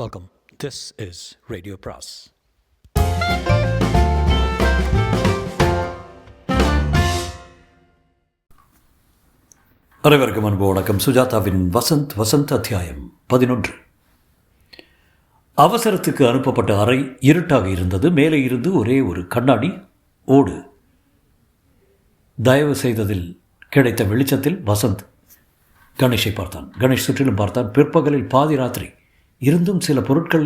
Welcome. This is Radio Pras. அனைவருக்கும் அன்பு வணக்கம். சுஜாதாவின் வசந்த் அத்தியாயம் 11. அவசரத்துக்கு அனுப்பப்பட்ட அறை இருட்டாக இருந்தது. மேலே இருந்து ஒரே ஒரு கண்ணாடி ஓடு. தயவு செய்ததில் கிடைத்த வெளிச்சத்தில் வசந்த் கணேஷை பார்த்தான். கணேஷ் சுற்றிலும் பார்த்தான். பிற்பகலில் பாதி ராத்திரி இருந்தும் சில பொருட்கள்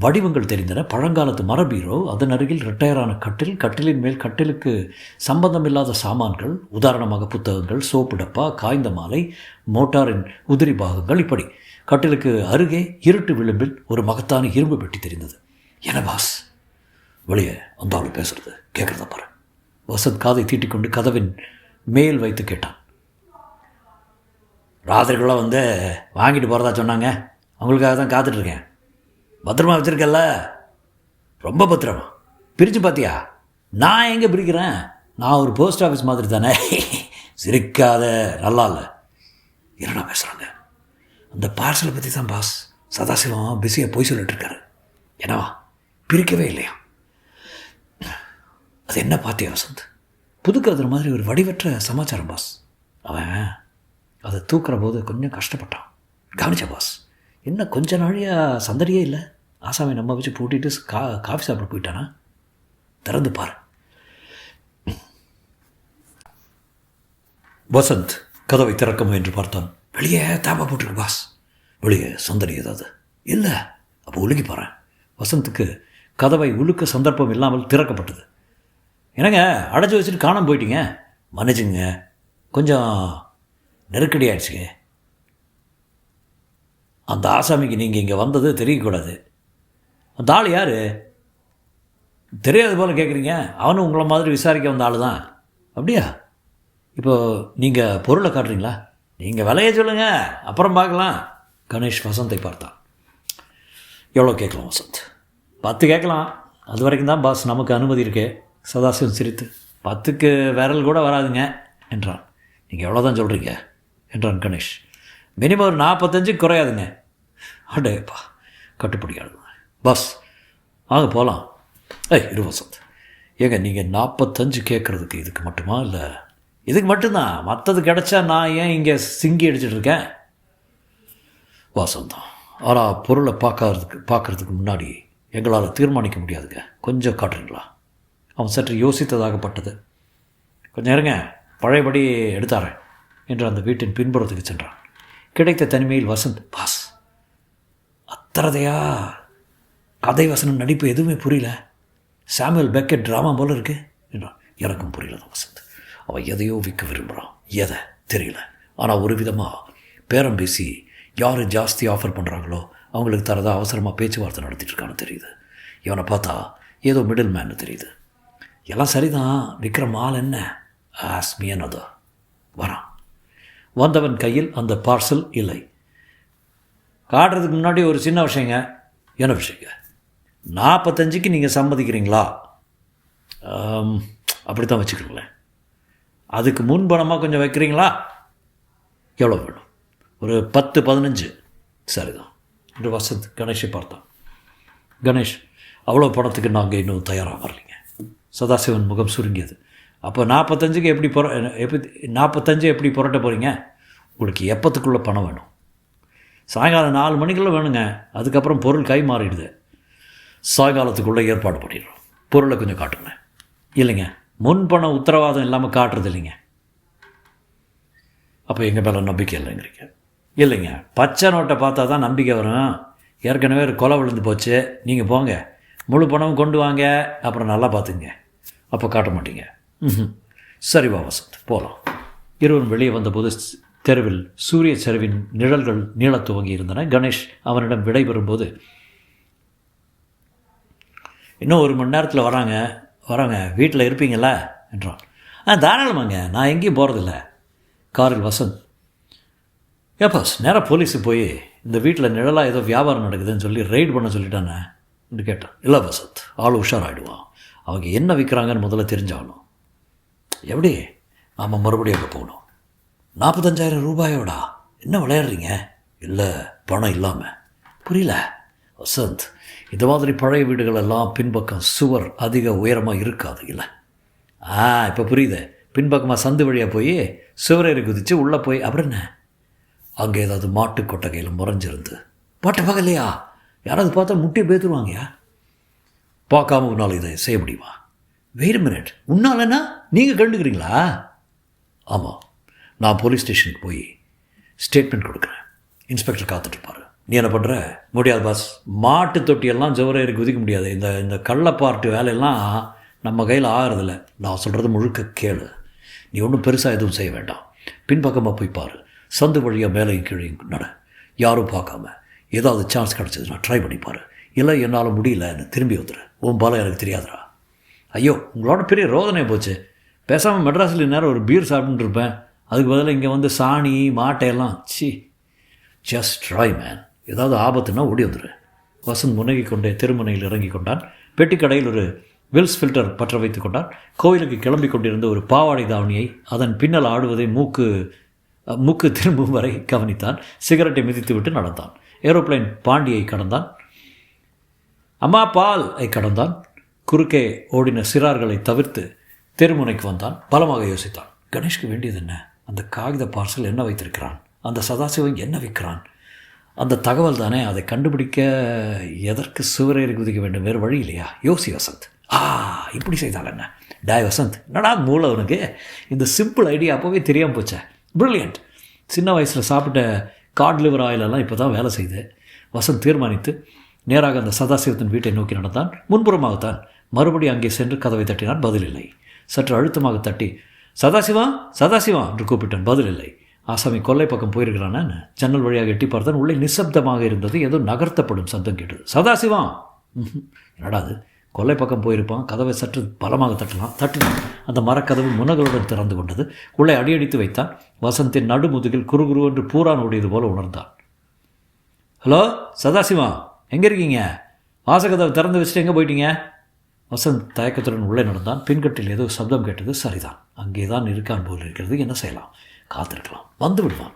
வடிவங்கள் தெரிந்தன. பழங்காலத்து மரபீரோ, அதன் அருகில் ரிட்டையரான கட்டிலின் மேல் கட்டிலுக்கு சம்பந்தமில்லாத சாமான்கள், உதாரணமாக புத்தகங்கள், சோப்பு டப்பா, காய்ந்த மாலை, மோட்டாரின் உதிரி பாகங்கள். இப்படி கட்டிலுக்கு அருகே இருட்டு விளிம்பில் ஒரு மகத்தான இரும்பு பெட்டி தெரிந்தது. என பாஸ், வெளியே அந்த ஆள் பேசுறது கேட்குறத பாரு. வசந்த் காதை தீட்டிக்கொண்டு கதவின் மேல் வைத்து கேட்டான். ராத்திரிக்குள்ளே வந்து வாங்கிட்டு போகிறதா சொன்னாங்க. அவங்களுக்காக தான் காத்துட்ருக்கேன். பத்திரமா வச்சுருக்கல? ரொம்ப பத்திரமா. பிரித்து பார்த்தியா? நான் எங்கே பிரிக்கிறேன்? நான் ஒரு போஸ்ட் ஆஃபீஸ் மாதிரி தானே. சிரிக்காத, நல்லா இல்லை. என்னடா பேசுகிறாங்க? அந்த பார்சலை பற்றி தான் பாஸ். சதாசிவம் பிஸியாக போய் சொல்லிட்டுருக்காரு. என்னவா? பிரிக்கவே இல்லையா? அது என்ன பார்த்தியா வசந்த்? புதுக்கிறதுல மாதிரி ஒரு வடிவற்ற சமாச்சாரம் பாஸ். அவன் அதை தூக்குற போது கொஞ்சம் கஷ்டப்பட்டான். கவனிச்சா பாஸ்? என்ன கொஞ்ச நாளையாக சந்தடியே இல்லை. ஆசாமி நம்ம வச்சு பூட்டிட்டு காஃபி சாப்பிட போயிட்டானா? திறந்து பாரு. வசந்த் கதவை திறக்க முயன்று பார்த்தான். வெளியே தாப்பா போட்டிருக்கு பாஸ். வெளியே சந்தடி ஏதாவது இல்லை? அப்போ உலுக்கி பாரு. வசந்துக்கு கதவை உழுக்க சந்தர்ப்பம் இல்லாமல் திறக்கப்பட்டது. என்னங்க அடைச்சி வச்சுட்டு காணாமல் போயிட்டீங்க? மன்னிச்சுங்க, கொஞ்சம் நெருக்கடி ஆயிடுச்சுங்க. அந்த ஆசாமிக்கு நீங்கள் இங்கே வந்தது தெரியக்கூடாது. அந்த ஆள் யார்? தெரியாது போல் கேட்குறீங்க. அவனும் உங்களை மாதிரி விசாரிக்க வந்த ஆள் தான். அப்படியா? இப்போது நீங்கள் பொருளை காட்டுறீங்களா? நீங்கள் விலையை சொல்லுங்கள், அப்புறம் பார்க்கலாம். கணேஷ் வசந்தை பார்த்தான். எவ்வளோ கேட்கலாம் வசந்த்? 10 கேட்கலாம். அது வரைக்கும் தான் பாஸ் நமக்கு அனுமதி இருக்கே. சதாசிவம் சிரித்து, 10க்கு விரல் கூட வராதுங்க என்றான். நீங்கள் எவ்வளோ தான் சொல்கிறீங்க என்றான் கணேஷ். மினிமம் ஒரு 45 குறையாதுங்க. அடேப்பா, கட்டுப்படியாடு பாஸ். வாங்க போகலாம். இரு வசந்த், ஏங்க நீங்கள் 45 கேட்குறதுக்கு இதுக்கு மட்டுமா? இல்லை இதுக்கு மட்டும்தான். மற்றது கிடச்சா நான் ஏன் இங்கே சிங்கி அடிச்சிட்ருக்கேன்? வசந்தம், ஆனால் பொருளை பார்க்குறதுக்கு முன்னாடி எங்களால் தீர்மானிக்க முடியாதுங்க. கொஞ்சம் காட்டுறீங்களா? அவன் சற்று யோசித்ததாகப்பட்டது. கொஞ்சம் இருங்க, பழையபடி எடுத்தாரேன் என்று அந்த வீட்டின் பின்புறத்துக்கு சென்றான். கிடைத்த தனிமையில் வசந்த், பாஸ் அத்தரதையா கதை வசனம் நடிப்பு எதுவுமே புரியல. சாமுவேல் பெக்கெட் ட்ராமா போல் இருக்கு என்றான். எனக்கும் புரியல தான் வசந்த். அவன் எதையோ விற்க விரும்புகிறான். எதை தெரியல. ஆனால் ஒரு விதமாக பேரம் பேசி யார் ஜாஸ்தி ஆஃபர் பண்ணுறாங்களோ அவங்களுக்கு தரதா அவசரமாக பேச்சுவார்த்தை நடத்திட்டு இருக்கான்னு தெரியுது. இவனை பார்த்தா ஏதோ மிடில் மேன்னு தெரியுது. எல்லாம் சரிதான். விற்கிற மால் என்ன? ஆஸ்மியனதோ வரான். வந்தவன் கையில் அந்த பார்சல் இல்லை. காட்டுறதுக்கு முன்னாடி ஒரு சின்ன விஷயங்க. என்ன விஷயங்க? 45க்கு நீங்கள் சம்மதிக்கிறீங்களா? அப்படி தான் வச்சுக்கிறீங்களேன். அதுக்கு முன்பணமாக கொஞ்சம் வைக்கிறீங்களா? எவ்வளோ வேணும்? ஒரு 10-15. சரிதான் என்று வசந்த் கணேஷை பார்த்தான். கணேஷ், அவ்வளோ பணத்துக்கு நாங்கள் இன்னும் தயாராக வரலைங்க. சதாசிவன் முகம் சுருங்கியது. அப்போ 45க்கு எப்படி 45 எப்படி புரட்ட போகிறீங்க? உங்களுக்கு எப்போத்துக்குள்ளே பணம் வேணும்? சாயங்காலம் 4 மணிக்குள்ளே வேணுங்க. அதுக்கப்புறம் பொருள் கை மாறிடுது. சாயங்காலத்துக்குள்ளே ஏற்பாடு பண்ணிடுறோம். பொருளை கொஞ்சம் காட்டுங்க. இல்லைங்க, முன்பணம் உத்தரவாதம் இல்லாமல் காட்டுறது இல்லைங்க. அப்போ எங்கள் மேலே நம்பிக்கை இல்லைங்கிறீங்க? இல்லைங்க, பச்சை நோட்டை பார்த்தா தான் நம்பிக்கை வரும். ஏற்கனவே ஒரு கொலை விழுந்து போச்சு. நீங்கள் போங்க, முழு பணமும் கொண்டு வாங்க, அப்புறம் நல்லா பார்த்துங்க. அப்போ காட்ட மாட்டீங்க? சரிவா வசந்த், போகலாம். இருவரும் வெளியே வந்தபோது தெருவில் சூரிய செருவின் நிழல்கள் நீளத் துவங்கி இருந்தன. கணேஷ் அவனிடம் விடைபெறும்போது, இன்னும் 1 மணி நேரத்தில் வராங்க, வீட்டில் இருப்பீங்களா என்றான். தாராளமாங்க, நான் எங்கேயும் போகிறதில்ல. காரில் வசந்த், ஏப்பாஸ் நேராக போலீஸுக்கு போய் இந்த வீட்டில் நிழலாக ஏதோ வியாபாரம் நடக்குதுன்னு சொல்லி ரெய்டு பண்ண சொல்லிட்டானே என்று கேட்டான். இல்லை வசந்த், ஆள் உஷாராகிடுவான். அவங்க என்ன விற்கிறாங்கன்னு முதல்ல தெரிஞ்சாகணும். எப்படி? நாம் மறுபடியும் அங்கே போகணும். 45,000 ரூபாயோடா? என்ன விளையாடுறீங்க? இல்லை, பணம் இல்லாமல். புரியல. வசந்த், இந்த மாதிரி பழைய வீடுகள் எல்லாம் பின்பக்கம் சுவர் அதிக உயரமாக இருக்காது இல்லை? இப்போ புரியுது. பின்பக்கமாக சந்து வழியாக போய் சுவரேறி குதித்து உள்ளே போய் அப்புறம் என்ன, அங்கே ஏதாவது மாட்டு கொட்டகையில் முறைஞ்சிருந்து பாட்டை பார்க்கலையா? யாராவது பார்த்தா முட்டி பேத்துருவாங்கயா. பார்க்காம உன்னால் இதை செய்ய முடியுமா? வெயிட் மினிட், உன்னாலன்னா நீங்கள் கண்டுக்கிறீங்களா? ஆமாம், நான் போலீஸ் ஸ்டேஷனுக்கு போய் ஸ்டேட்மெண்ட் கொடுக்குறேன். இன்ஸ்பெக்டர் காத்துட்ருப்பார். நீ என்ன பண்ணுற? முடியாது பாஸ், மாட்டு தொட்டியெல்லாம் ஜவரேறி குதிக்க முடியாது. இந்த கள்ளப்பார்ட்டு வேலையெல்லாம் நம்ம கையில் ஆகிறதில்ல. நான் சொல்கிறது முழுக்க கேளு. நீ ஒன்றும் பெருசாக எதுவும் செய்ய வேண்டாம். பின்பக்கமாக போய் பாரு. சந்து வழியாக மேலையும் கீழே நட. யாரும் பார்க்காம ஏதாவது சான்ஸ் கிடச்சதுன்னா ட்ரை பண்ணிப்பார். இல்லை என்னால் முடியலன்னு திரும்பி வந்துடு. உன் பலம் எனக்கு தெரியாதுடா. ஐயோ, உங்களோட பெரிய ரோதனை போச்சு. பேசாமல் மெட்ராஸில் நேரம் ஒரு பீர் சாப்பிட்டுட்டு இருப்பேன். அதுக்கு பதிலாக இங்கே வந்து சாணி மாட்டையெல்லாம் ஜஸ்ட் ட்ரை மேன். ஏதாவது ஆபத்துன்னா ஓடி வந்துடு. வசந்த் முன்னகி கொண்டே தெருமுனையில் இறங்கி கொண்டான். பெட்டி கடையில் ஒரு வில்ஸ் ஃபில்டர் பற்ற வைத்து கொண்டான். கோயிலுக்கு கிளம்பி கொண்டிருந்த ஒரு பாவாடை தாவணியை அதன் பின்னல் ஆடுவதை மூக்கு திரும்பும் வரை கவனித்தான். சிகரெட்டை மிதித்து விட்டு நடந்தான். ஏரோப்ளைன் பாண்டியை கடந்தான். அம்மா பால் கடந்தான். குறுக்கே ஓடின சிறார்களை தவிர்த்து தெருமுனைக்கு வந்தான். பலமாக யோசித்தான். கணேஷ்க்கு வேண்டியது என்ன? அந்த காகித பார்சல் என்ன வைத்திருக்கிறான்? அந்த சதாசிவன் என்ன விற்கிறான்? அந்த தகவல் தானே. அதை கண்டுபிடிக்க எதற்கு சுவரேறி குதிக்க வேண்டும்? வேறு வழி இல்லையா? யோசி வசந்த். இப்படி செய்தால் என்ன? டாய் வசந்த், என்னடா மூளை உனக்கு? இந்த சிம்பிள் ஐடியா அப்போவே தெரியாமல் போச்சே. ப்ரில்லியன்ட். சின்ன வயசில் சாப்பிட்ட காட் லிவர் ஆயிலெல்லாம் இப்போ தான் வேலை செய்யுது. வசந்த் தீர்மானித்து நேராக அந்த சதாசிவத்தின் வீட்டை நோக்கி நடந்தான். முன்புறமாகத்தான். மறுபடியும் அங்கே சென்று கதவை தட்டினான். பதில் இல்லை. சற்று அழுத்தமாக தட்டி சதாசிவா சதாசிவா என்று கூப்பிட்டான். பதில் இல்லை. ஆசாமி கொல்லை பக்கம் போயிருக்கிறான். ஜன்னல் வழியாக எட்டி பார்த்தான். உள்ளே நிசப்தமாக இருந்தது. ஏதோ நகர்த்தப்படும் சத்தம் கேட்டது. சதாசிவா! என்னடாது? கொல்லை பக்கம் போயிருப்பான். கதவை சற்று பலமாக தட்டினான். அந்த மரக்கதவு முனகளுடன் திறந்து கொண்டது. உள்ளே அடியடித்து வைத்தான். வசந்தின் நடுமுதுகில் குறுகுரு என்று பூரான் ஓடியது போல உணர்ந்தான். ஹலோ சதாசிவா, எங்கே இருக்கீங்க? வாசகதவை திறந்து வச்சுட்டு எங்கே போயிட்டீங்க? வசந்த் தயக்கத்துடன் உள்ளே நடந்தான். பின்கட்டில் ஏதோ சப்தம் கேட்டது. சரிதான், அங்கே தான் இருக்கான் போல் இருக்கிறது. என்ன செய்யலாம்? காத்திருக்கலாம். வந்து விடுவான்.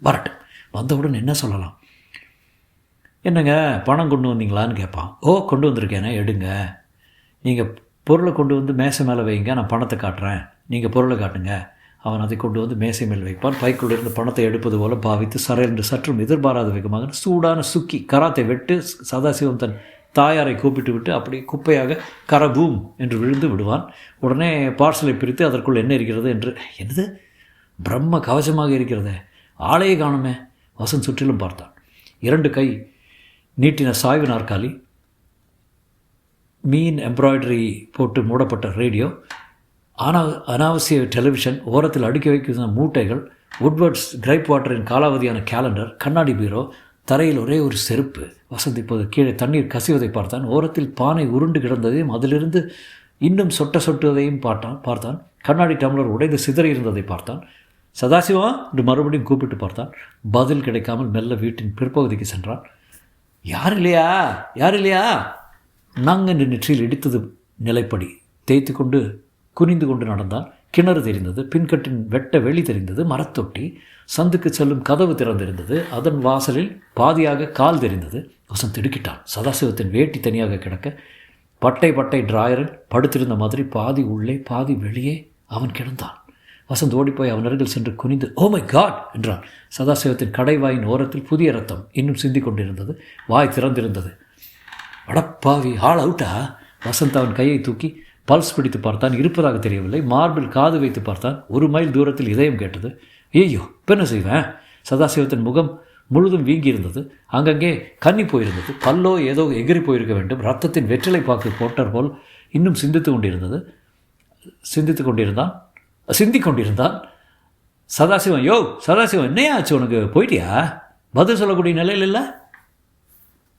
வரட்டும். வந்தவுடன் என்ன சொல்லலாம்? என்னங்க, பணம் கொண்டு வந்தீங்களான்னு கேட்பான். கொண்டு வந்திருக்கேனே, எடுங்க. நீங்கள் பொருளை கொண்டு வந்து மேசை மேலே வைங்க, நான் பணத்தை காட்டுறேன். நீங்கள் பொருளை காட்டுங்க. அவன் அதை கொண்டு வந்து மேசை மேல் வைப்பான். பைக்குள்ளிருந்து பணத்தை எடுப்பது போல பாவித்து சரையென்று சற்றும் எதிர்பாராத வேகமாக சூடான சுக்கி கராத்தை வெட்டு சதாசிவம் தன் தாயாரை கூப்பிட்டு விட்டு அப்படி குப்பையாக கரபூம் என்று விழுந்து விடுவான். உடனே பார்சலை பிரித்து அதற்குள் என்ன இருக்கிறது என்று, என்னது பிரம்ம கவசமாக இருக்கிறதே, ஆளையே காணுமே. வசந்த் சுற்றிலும் பார்த்தான். 2 கை நீட்டின சாய்வு நாற்காலி, மீன் எம்ப்ராய்டரி போட்டு மூடப்பட்ட ரேடியோ, அனாவசிய டெலிவிஷன், ஓரத்தில் அடுக்கி வைக்கிற மூட்டைகள், வுட்வர்ட்ஸ் கிரைப் வாட்டரின் காலாவதியான கேலண்டர், கண்ணாடி பீரோ, தரையில் ஒரே ஒரு செருப்பு. வசந்த் இப்போது கீழே தண்ணீர் கசிவதை பார்த்தான். ஓரத்தில் பானை உருண்டு கிடந்ததையும் அதிலிருந்து இன்னும் சொட்டுவதையும் பார்த்தான். கண்ணாடி டம்ளர் உடைந்து சிதறி இருந்ததை பார்த்தான். சதாசிவா என்று மறுபடியும் கூப்பிட்டு பார்த்தான். பதில் கிடைக்காமல் மெல்ல வீட்டின் பிற்பகுதிக்கு சென்றான். யார் இல்லையா? நங்கென்று நெற்றியில் இடித்தது நிலைப்படி தேய்த்து கொண்டு குனிந்து கொண்டு நடந்தான். கிணறு தெரிந்தது. பின்கட்டின் வெட்ட வெளி தெரிந்தது. மரத்தொட்டி, சந்துக்கு செல்லும் கதவு திறந்திருந்தது. அதன் வாசலில் பாதியாக கால் தெரிந்தது. வசந்த் திடுக்கிட்டான். சதாசிவத்தின் வேட்டி தனியாக கிடக்க, பட்டை டிராயரில் படுத்திருந்த மாதிரி பாதி உள்ளே பாதி வெளியே அவன் கிடந்தான். வசந்த் ஓடிப்போய் அவன் அருகில் சென்று குனிந்து, ஓ மை காட் என்றான். சதாசிவத்தின் கடைவாயின் ஓரத்தில் புதிய ரத்தம் இன்னும் சிந்தி கொண்டிருந்தது. வாய் திறந்திருந்தது. அடப்பாவி, ஆள் அவுட்டா? வசந்த் அவன் கையை தூக்கி பல்ஸ் பிடித்து பார்த்தான். இருப்பதாக தெரியவில்லை. மார்பில் காது வைத்து பார்த்தான். 1 மைல் தூரத்தில் இதயம் கேட்டது. ஐயோ, இப்போ என்ன செய்வேன்? சதாசிவத்தின் முகம் முழுதும் வீங்கியிருந்தது. அங்கங்கே கன்னி போயிருந்தது. பல்லோ ஏதோ எகிரி போயிருக்க வேண்டும். ரத்தத்தின் வெற்றிலை பாக்கு போட்டர் போல் இன்னும் சிந்திக் கொண்டிருந்தான். சதாசிவம் என்னையா ஆச்சு உனக்கு? போயிட்டியா? பதில் சொல்லக்கூடிய நிலையில் இல்லை.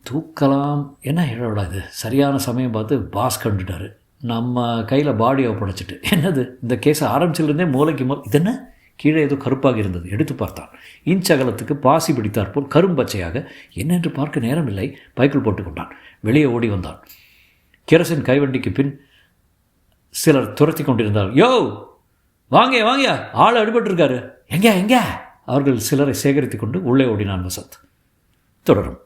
தூக்கலாம். என்ன இழவிடாது? சரியான சமயம் பார்த்து பாஸ் கண்டுட்டார். நம்ம கையில் பாடியை ஒப்படைச்சிட்டு. என்னது இந்த கேஸை ஆரம்பிச்சிலிருந்தே மூளைக்கு இது என்ன? கீழே ஏதோ கருப்பாக இருந்தது. எடுத்து பார்த்தான். இன்ச் அகலத்துக்கு பாசி பிடித்தாற்போல் கரும்பச்சையாக. என்னென்று பார்க்க நேரமில்லை. பைக்குள் போட்டுக்கொண்டான். வெளியே ஓடி வந்தான். கெரசின் கைவண்டிக்கு பின் சிலர் துரத்தி கொண்டிருந்தார். வாங்க, ஆள் அடிபட்டிருக்காரு. எங்க? அவர்கள் சிலரை சேகரித்து கொண்டு உள்ளே ஓடினான் வசந்த். தொடரும்.